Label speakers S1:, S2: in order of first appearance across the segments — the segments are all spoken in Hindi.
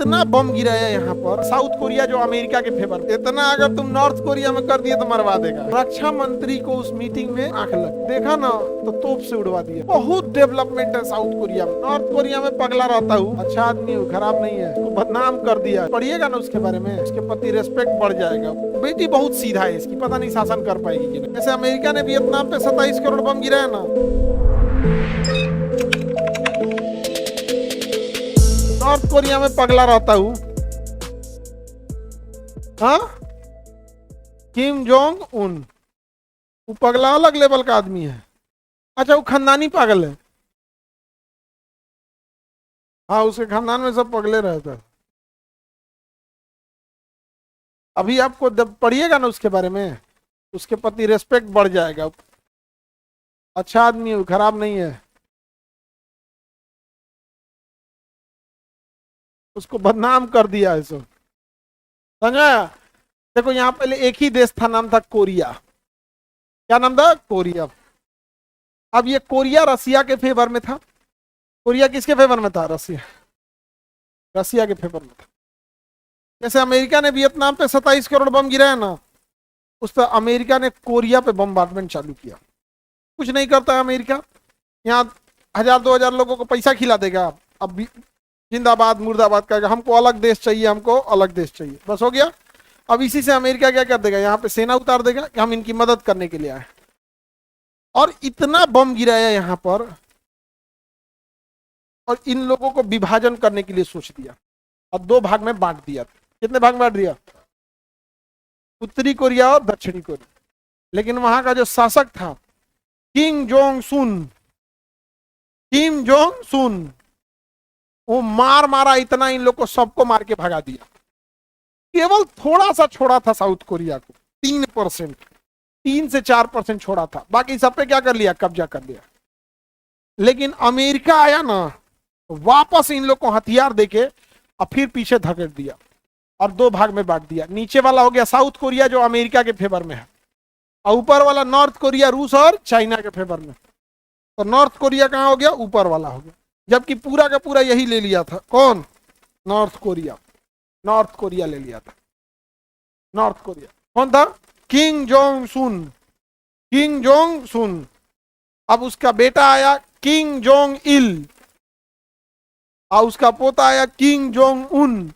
S1: इतना बम गिरा है यहाँ पर। साउथ कोरिया जो अमेरिका के फेवर, इतना अगर तुम नॉर्थ कोरिया में कर दिए तो मरवा देगा। रक्षा मंत्री को उस मीटिंग में आंख लग देखा ना तो तोप से उड़वा दिया। बहुत डेवलपमेंट है साउथ कोरिया में। नॉर्थ कोरिया में पगला रहता हूँ, अच्छा आदमी हूँ, खराब नहीं है। उसको बदनाम कर दिया। पढ़िएगा ना उसके बारे में, उसके प्रति रेस्पेक्ट बढ़ जाएगा। बेटी बहुत सीधा है इसकी, पता नहीं शासन कर पाएगी कि नहीं। जैसे अमेरिका ने वियतनाम पे 27 करोड़ बम गिराया ना, नॉर्थ कोरिया में पगला रहता हूँ। हाँ, किम जोंग उन, वो पगला अलग लेवल का आदमी है। अच्छा, वो खानदानी पागल है। हाँ, उसके खानदान में सब पगले रहते हैं। अभी आपको जब पढ़िएगा ना उसके बारे में, उसके प्रति रेस्पेक्ट बढ़ जाएगा। अच्छा आदमी है, खराब नहीं है। उसको बदनाम कर दिया है सब, समझा। देखो यहाँ पहले एक ही देश था, नाम था कोरिया। क्या नाम था? कोरिया। अब ये कोरिया रसिया के फेवर में था। कोरिया किसके फेवर में था? रसिया, रसिया के फेवर में था। जैसे अमेरिका ने वियतनाम पे 27 करोड़ बम गिराया ना, उस तरह अमेरिका ने कोरिया पे बमबार्डमेंट चालू किया। कुछ नहीं करता है अमेरिका, यहाँ 1000-2000 लोगों को पैसा खिला देगा। अब भी जिंदाबाद मुर्दाबाद कहेगा, हमको अलग देश चाहिए, हमको अलग देश चाहिए, बस हो गया। अब इसी से अमेरिका क्या कर देगा, यहाँ पे सेना उतार देगा कि हम इनकी मदद करने के लिए आए। और इतना बम गिराया यहाँ पर, और इन लोगों को विभाजन करने के लिए सोच दिया और 2 भाग में बांट दिया। कितने भाग में बांट दिया? उत्तरी कोरिया और दक्षिणी कोरिया। लेकिन वहां का जो शासक था किम जोंग सुन, किम जोंग सुन, वो मारा इतना इन लोग को, सबको मार के भगा दिया। केवल थोड़ा सा छोड़ा था साउथ कोरिया को, 3%, 3 से 4% छोड़ा था। बाकी सब पे क्या कर लिया? कब्जा कर लिया। लेकिन अमेरिका आया ना, वापस इन लोग को हथियार देके और फिर पीछे धकेल दिया और 2 भाग में बांट दिया। नीचे वाला हो गया साउथ कोरिया जो अमेरिका के फेवर में है, और ऊपर वाला नॉर्थ कोरिया रूस और चाइना के फेवर में। तो नॉर्थ कोरिया कहाँ हो गया? ऊपर वाला हो गया। जबकि पूरा का पूरा यही ले लिया था। कौन? North Korea. नॉर्थ कोरिया ले लिया था। नॉर्थ कोरिया कौन था? किम जोंग सुन, किम जोंग सुन। अब उसका बेटा आया किम जोंग इल, और उसका पोता आया किम जोंग उन।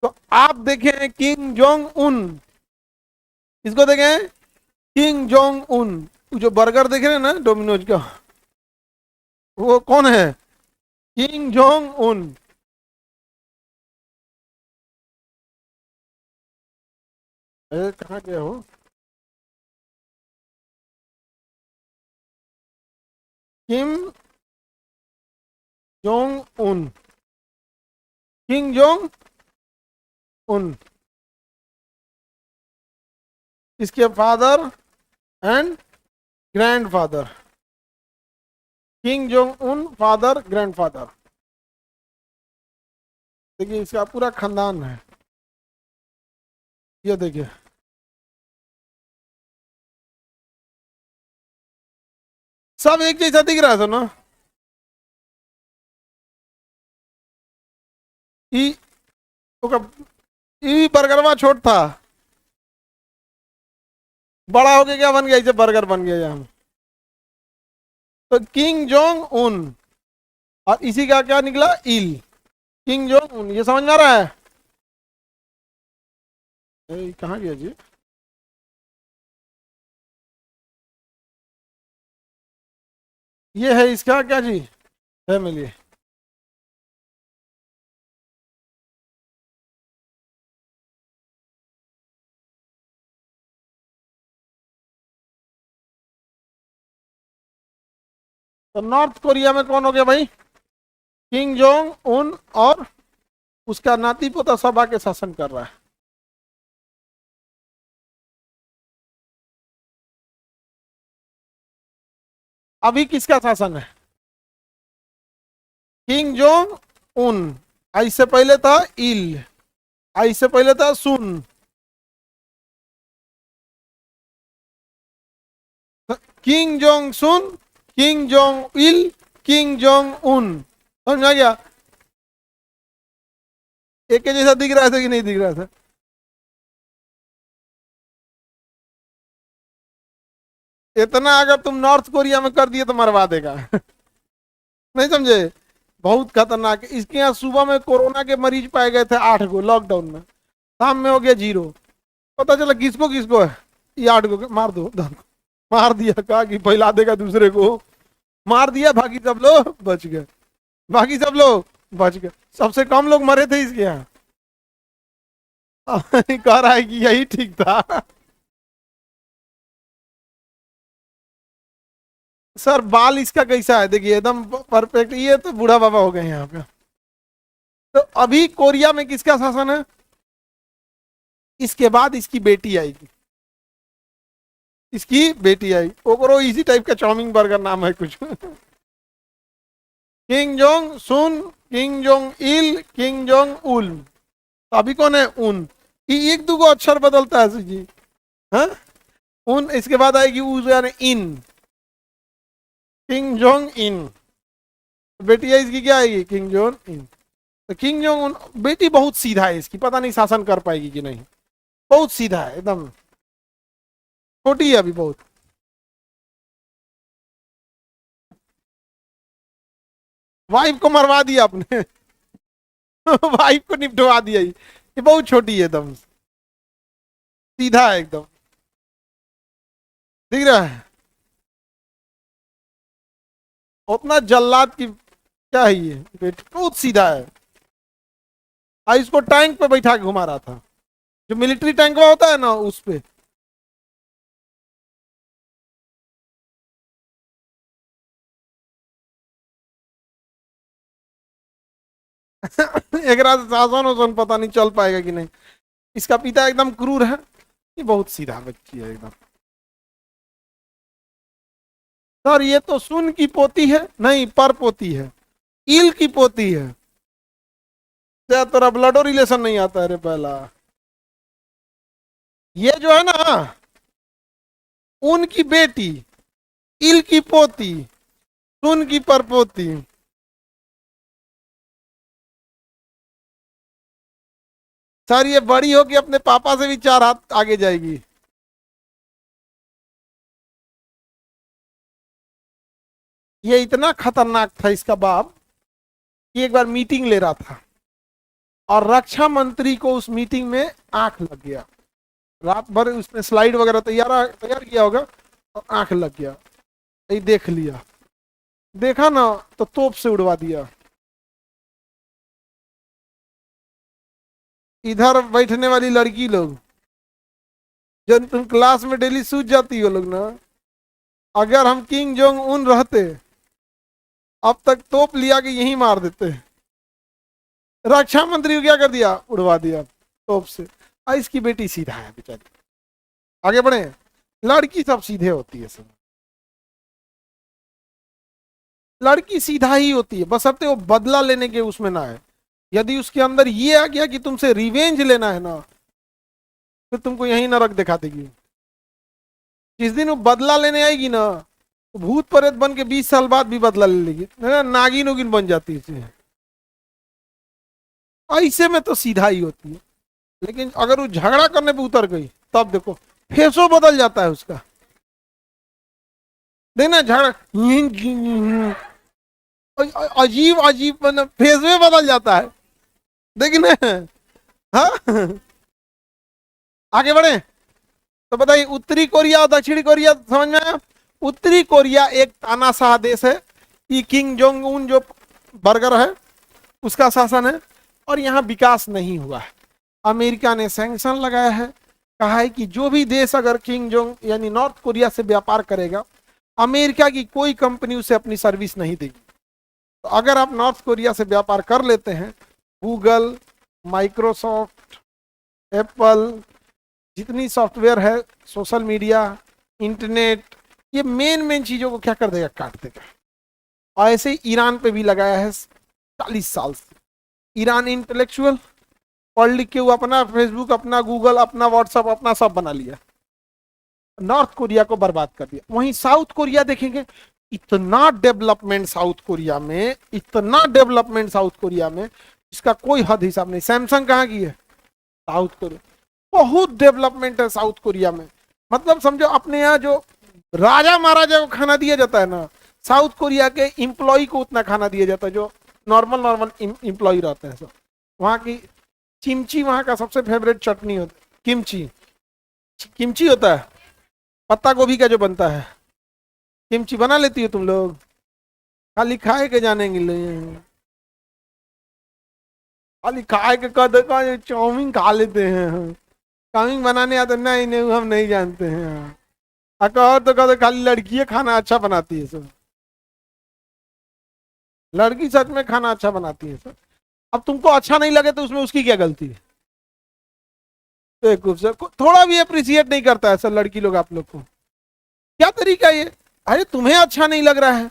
S1: तो आप देखें किम जोंग उन, इसको देखें किम जोंग उन। जो बर्गर देख रहे हैं ना डोमिनोज का, वो कौन है? Kim Jong Un. कहाँ गए हो? Kim Jong Un, Kim Jong Un, इसके father and grandfather. Kim Jong Un father grandfather. देखिए इसका पूरा खानदान है, ये देखिए। सब एक जैसा दिख रहा था ना। ई ई बर्गरवा छोट था, बड़ा होके क्या बन गया? इसे बर्गर बन गया यहाँ। तो किंग जोंग उन, और इसी का क्या निकला? इल। किंग जोंग उन, ये समझ में आ रहा है? कहाँ गया जी? ये है इसका क्या जी? फैमिली। तो नॉर्थ कोरिया में कौन हो गया भाई? किंग जोंग उन, और उसका नाती पोता सब आके शासन कर रहा है। अभी किसका शासन है? किंग जोंग उन। इससे पहले था इल, इससे पहले था Sung. Kim Jong Sung, Kim Jong Il, Kim Jong Un. समझ आ गया? एक के जैसा दिख रहा था कि नहीं दिख रहा था? इतना अगर तुम नॉर्थ कोरिया में कर दिए तो मरवा देगा। नहीं समझे? बहुत खतरनाक है। इसके यहाँ सुबह में कोरोना के मरीज पाए गए थे 8 गो लॉकडाउन में, शाम में हो गया 0। पता चला किसको किसको है, ये 8 गो मार दो, मार दिया, कहा कि फैला देगा दूसरे को, मार दिया, बाकी सब लोग बच गए, बाकी सब लोग बच गए। सबसे कम लोग मरे थे इसके यहाँ। कह रहा है कि यही ठीक था। सर बाल इसका कैसा है देखिए, एकदम परफेक्ट। ये तो बूढ़ा बाबा हो गए यहाँ पे। तो अभी कोरिया में किसका शासन है? इसके बाद इसकी बेटी आएगी, इसकी बेटी आई, ओकरो इसी टाइप का चाउमिन बर्गर नाम है कुछ। Kim Jong Sung, Kim Jong Il, Kim Jong Un. तो अभी कौन है? उन। ये एक दो को अक्षर बदलता है जी। हाँ, उन, इसके बाद आएगी उ यानी इन, किंग जोंग इन। बेटी है इसकी, क्या आएगी? किंग जोंग इन। तो किंग जोंग उन बेटी बहुत सीधा है इसकी, पता नहीं शासन कर पाएगी कि नहीं। बहुत सीधा है एकदम, छोटी है अभी बहुत। वाइफ को मरवा दिया आपने। वाइफ को निपटवा दिया। ये बहुत छोटी है एकदम, सीधा है एकदम, दिख रहा है? उतना जल्लाद की क्या है ये, बेटी बहुत सीधा है। इसको टैंक पे बैठा के घुमा रहा था, जो मिलिट्री टैंक में होता है ना, उस पे। एक रात शासन वासन पता नहीं चल पाएगा कि नहीं। इसका पिता एकदम क्रूर है, ये बहुत सीधा बच्ची है एकदम। सर ये तो सुन की पोती है, नहीं पर पोती है, इल की पोती है। क्या तेरा ब्लडो रिलेशन नहीं आता है रे पहला? ये जो है ना, उनकी बेटी, इल की पोती, सुन की परपोती। सर ये बड़ी होगी अपने पापा से भी 4 हाथ आगे जाएगी। ये इतना खतरनाक था इसका बाप कि एक बार मीटिंग ले रहा था और रक्षा मंत्री को उस मीटिंग में आंख लग गया। रात भर उसने स्लाइड वगैरह तैयार किया होगा और आंख लग गया। ये देख लिया, देखा ना तो तोप से उड़वा दिया। इधर बैठने वाली लड़की लोग, जब तुम क्लास में डेली सूझ जाती हो लोग ना, अगर हम किंग जोंग उन रहते अब तक तोप लिया कि यही मार देते। रक्षा मंत्री को क्या कर दिया? उड़वा दिया तोप से। इसकी बेटी सीधा है बेचारी। आगे बढ़े। लड़की सब सीधे होती है, सब लड़की सीधा ही होती है, बशर्ते वो बदला लेने के उसमें ना है। यदि उसके अंदर ये आ गया कि तुमसे रिवेंज लेना है ना, फिर तुमको यही नरक दिखा देगी। जिस दिन वो बदला लेने आएगी ना, तो भूत प्रेत बन के 20 साल बाद भी बदला ले लेगी, नागिन उगिन बन जाती है। ऐसे में तो सीधा ही होती है, लेकिन अगर वो झगड़ा करने पे उतर गई तब देखो फेसो बदल जाता है उसका। देखना झगड़ा, अजीब अजीब मतलब फेस में बदल जाता है, देखना। हाँ, आगे बढ़े। तो बताइए, उत्तरी कोरिया और दक्षिणी कोरिया समझ में आया? उत्तरी कोरिया एक तानाशाह देश है, ये किंग जोंग उन जो बर्गर है उसका शासन है, और यहाँ विकास नहीं हुआ है। अमेरिका ने सैंक्शन लगाया है, कहा है कि जो भी देश अगर किंग जोंग यानी नॉर्थ कोरिया से व्यापार करेगा, अमेरिका की कोई कंपनी उसे अपनी सर्विस नहीं देगी। तो अगर आप नॉर्थ कोरिया से व्यापार कर लेते हैं, गूगल, माइक्रोसॉफ्ट, एप्पल, जितनी सॉफ्टवेयर है, सोशल मीडिया, इंटरनेट, ये मेन चीजों को क्या कर देगा? काट देगा। और ऐसे ही ईरान पे भी लगाया है 40 साल से। ईरान इंटेलेक्चुअल पढ़ लिख के वो अपना फेसबुक, अपना गूगल, अपना व्हाट्सअप, अपना सब बना लिया, नॉर्थ कोरिया को बर्बाद कर दिया। वहीं साउथ कोरिया देखेंगे, इतना डेवलपमेंट साउथ कोरिया में, इतना डेवलपमेंट साउथ कोरिया में इसका कोई हद हिसाब नहीं। सैमसंग कहाँ की है? South Korea. बहुत डेवलपमेंट है साउथ कोरिया में। मतलब समझो अपने यहाँ जो राजा महाराजा को खाना दिया जाता है ना, साउथ कोरिया के इम्प्लॉय को उतना खाना दिया जाता है, जो नॉर्मल नॉर्मल इम्प्लॉय रहते हैं सब। वहाँ की किमची वहाँ का सबसे फेवरेट चटनी होता है, किमची। किमची होता है पत्ता गोभी का जो बनता है। किमची बना लेती हो तुम लोग? खाली खाए के जाने के लिए, खाली खाए के कद का चाउमीन खा लेते हैं हम। चाउमीन बनाने आता नहीं, नहीं हम नहीं जानते हैं। कहो तो कहो खाली लड़कियां खाना अच्छा बनाती है सब। लड़की सच में खाना अच्छा बनाती है सब। अब तुमको अच्छा नहीं लगे तो उसमें उसकी क्या गलती है? बेवकूफ से थोड़ा भी अप्रिशिएट नहीं करता है सर लड़की लोग आप लोग को। क्या तरीका है ये? अरे तुम्हें अच्छा नहीं लग रहा है,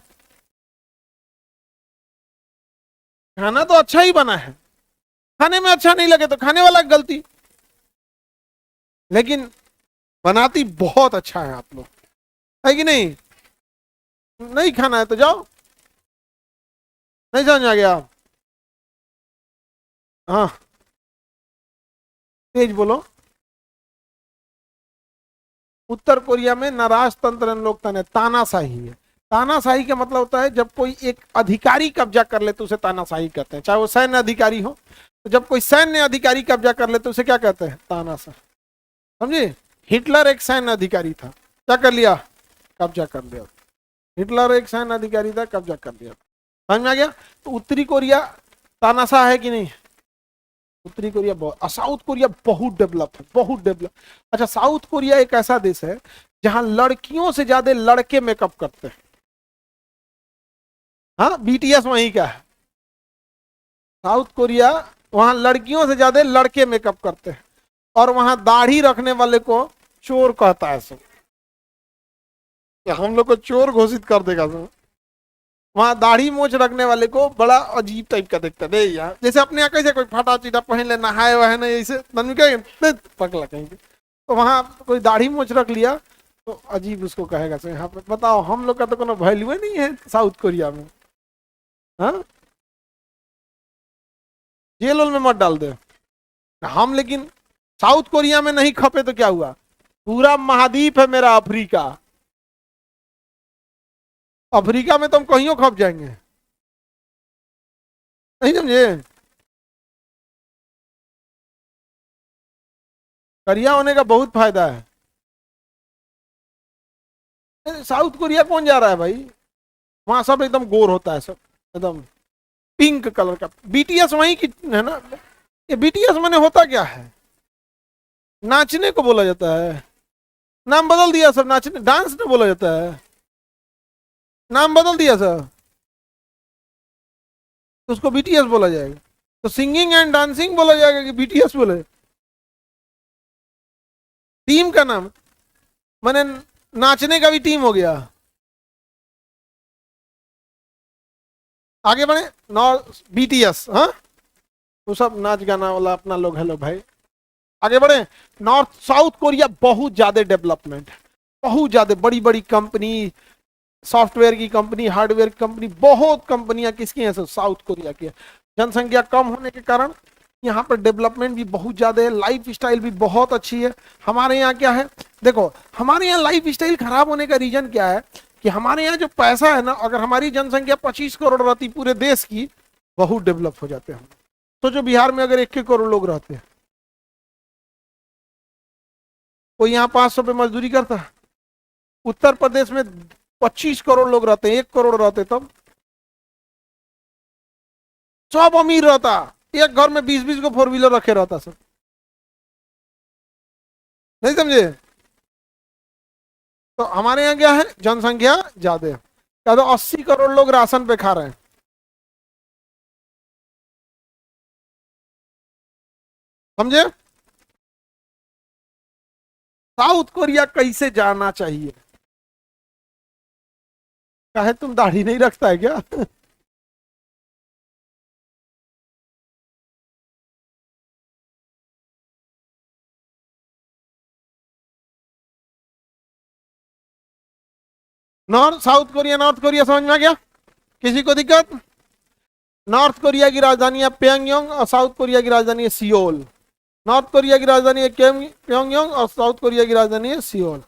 S1: खाना तो अच्छा ही बना है, खाने में अच्छा नहीं लगे तो खाने वाला की गलती। लेकिन बनाती बहुत अच्छा है आप लोग, है कि नहीं? नहीं खाना है तो जाओ। नहीं समझ आ गया? हाँ, तेज बोलो। उत्तर कोरिया में न राजतंत्र न लोकतंत्र है, तानाशाही है। तानाशाही का मतलब होता है जब कोई एक अधिकारी कब्जा कर ले तो उसे तानाशाही कहते हैं, चाहे वो सैन्य अधिकारी हो। तो जब कोई सैन्य अधिकारी कब्जा कर ले तो उसे क्या कहते हैं? तानाशाह। समझे? हिटलर एक सैन्य अधिकारी था, क्या कर लिया? कब्जा कर लिया। हिटलर एक सैन्य अधिकारी था, कब्जा कर लिया। समझ में आ गया? तो उत्तरी कोरिया तानाशाह है कि नहीं? उत्तरी कोरिया बहुत, साउथ कोरिया बहुत डेवलप है, बहुत डेवलप। अच्छा, साउथ कोरिया एक ऐसा देश है जहां लड़कियों से ज्यादा लड़के मेकअप करते हैं। हाँ, बीटीएस वहीं का है साउथ कोरिया। वहां लड़कियों से ज्यादा लड़के मेकअप करते हैं, और वहां दाढ़ी रखने वाले को चोर कहता है सब। क्या हम लोग को चोर घोषित कर देगा सब? वहां दाढ़ी मोछ रखने वाले को बड़ा अजीब टाइप का देखता है। यार जैसे अपने यहाँ कैसे कोई फटा चीटा पहन ले, नहाए वहाए ना, ऐसे पकड़ा कहीं पे, तो वहां कोई दाढ़ी मोछ रख लिया तो अजीब उसको कहेगा सर। यहाँ पे बताओ, हम लोग का तो कोनो वैल्यू नहीं है साउथ कोरिया में। हाँ, जेल वेल में मत डाल दे हम। लेकिन साउथ कोरिया में नहीं खपे तो क्या हुआ? पूरा महाद्वीप है मेरा अफ्रीका, अफ्रीका में तो हम कहीं खप जाएंगे। नहीं समझे? करिया होने का बहुत फायदा है। साउथ कोरिया कौन जा रहा है भाई? वहां सब एकदम गोर होता है, सब एकदम पिंक कलर का। बीटीएस वहीं की है ना? ये बीटीएस मैंने होता क्या है? नाचने को बोला जाता है, नाम बदल दिया सर। नाचने डांस ने बोला जाता है, नाम बदल दिया सर, तो उसको बीटीएस बोला जाएगा। तो सिंगिंग एंड डांसिंग बोला जाएगा कि बीटीएस बोले? टीम का नाम मैंने, नाचने का भी टीम हो गया। आगे बढ़े। नॉर्थ बीटीएस, हाँ वो सब नाच गाना वाला अपना लोग। हेलो भाई, आगे बढ़े। नॉर्थ साउथ कोरिया बहुत ज्यादा डेवलपमेंट है, बहुत ज्यादा बड़ी बड़ी कंपनी, सॉफ्टवेयर की कंपनी, हार्डवेयर की कंपनी, बहुत कंपनियां किसकी हैं? साउथ कोरिया की है। जनसंख्या कम होने के कारण यहाँ पर डेवलपमेंट भी बहुत ज्यादा है, लाइफ स्टाइल भी बहुत अच्छी है। हमारे यहाँ क्या है, देखो हमारे यहाँ लाइफ स्टाइल खराब होने का रीजन क्या है कि हमारे यहाँ जो पैसा है ना, अगर हमारी जनसंख्या 25 करोड़ रहती पूरे देश की, बहुत डेवलप हो जाते हैं हम। तो जो बिहार में अगर 1 करोड़ लोग रहते हैं, कोई यहाँ 500 पे मजदूरी करता है। उत्तर प्रदेश में 25 करोड़ लोग रहते हैं, 1 करोड़ रहते तब सब अमीर रहता। एक घर में 20-20 को 4 व्हीलर रखे रहता सब। नहीं समझे? तो हमारे यहाँ क्या है, जनसंख्या ज्यादा है, क्या तो 80 करोड़ लोग राशन पे खा रहे हैं। समझे? साउथ कोरिया कैसे जाना चाहिए? काहे तुम दाढ़ी नहीं रखता है क्या? North south Korea, north Korea समझ में आ गया? किसी को दिक्कत? नॉर्थ कोरिया की राजधानी है प्योंगयांग और साउथ कोरिया की राजधानी है सियोल। नॉर्थ कोरिया की राजधानी है प्योंगयांग और साउथ कोरिया की राजधानी है सियोल।